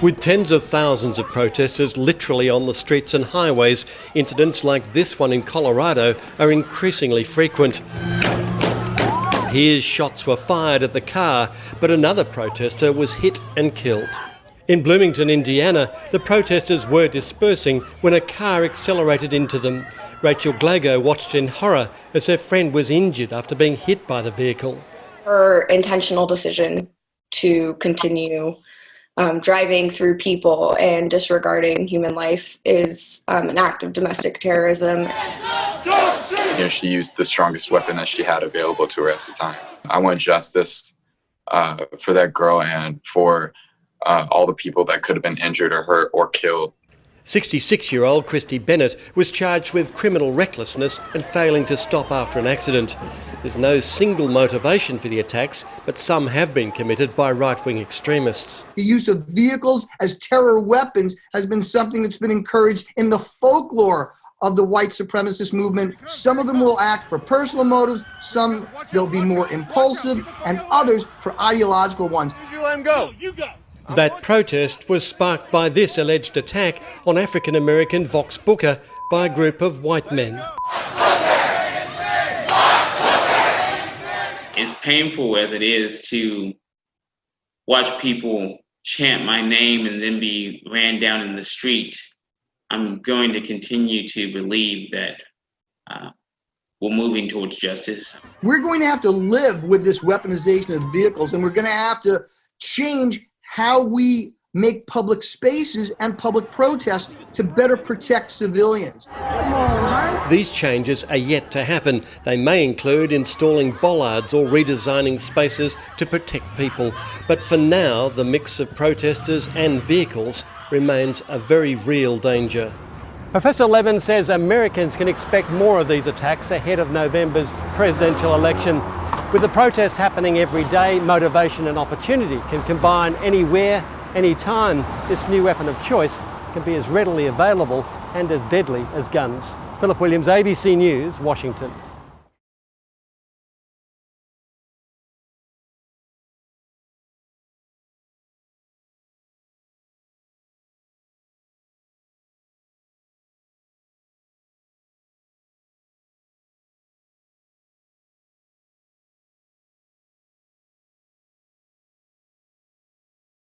With tens of thousands of protesters literally on the streets and highways, incidents like this one in Colorado are increasingly frequent. Here, shots were fired at the car, but another protester was hit and killed. In Bloomington, Indiana, the protesters were dispersing when a car accelerated into them. Rachel Glago watched in horror as her friend was injured after being hit by the vehicle. Her intentional decision to continue driving through people and disregarding human life is an act of domestic terrorism. She used the strongest weapon that she had available to her at the time. I want justice for that girl and for all the people that could have been injured or hurt or killed. 66-year-old Christy Bennett was charged with criminal recklessness and failing to stop after an accident. There's no single motivation for the attacks, but some have been committed by right-wing extremists. The use of vehicles as terror weapons has been something that's been encouraged in the folklore of the white supremacist movement. Some of them will act for personal motives, some they'll be more impulsive, and others for ideological ones. You let him go. That protest was sparked by this alleged attack on African-American Vauhxx Booker by a group of white men. As painful as it is to watch people chant my name and then be ran down in the street, I'm going to continue to believe that we're moving towards justice. We're going to have to live with this weaponization of vehicles, and we're going to have to change how we make public spaces and public protests to better protect civilians. These changes are yet to happen. They may include installing bollards or redesigning spaces to protect people. But for now, the mix of protesters and vehicles remains a very real danger. Professor Levin says Americans can expect more of these attacks ahead of November's presidential election. With the protests happening every day, motivation and opportunity can combine anywhere, anytime. This new weapon of choice can be as readily available and as deadly as guns. Philip Williams, ABC News, Washington.